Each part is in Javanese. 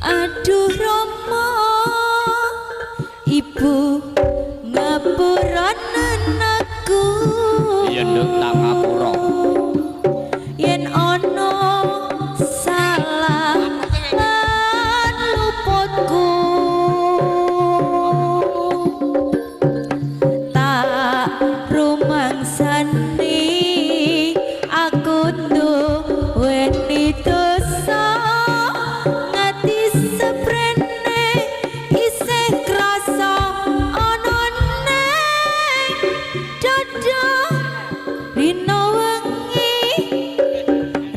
Aduh Rama, ibu ngapura anakku. Iya nduk tak ngapura. Yen ono salah lan luputku, tak rumangsani aku duweni dosa. Ngati seprene isih krasa ana ning dada. Rino wengi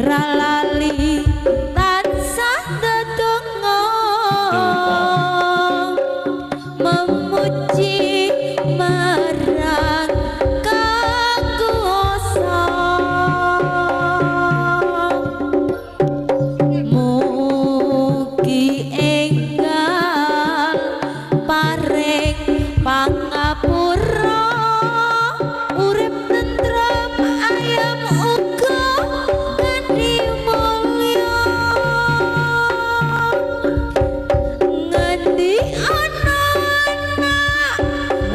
ra lali tansah ndedonga memuji marang Kang Kuwasa. Mugi enggal paring pangapura, urip tentrem ayem uga kanthi mulya. Ngendi ana anak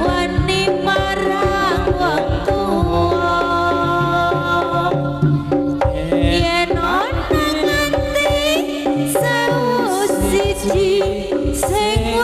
wani marang wong tuwa, yen ana nganti sewu siji sing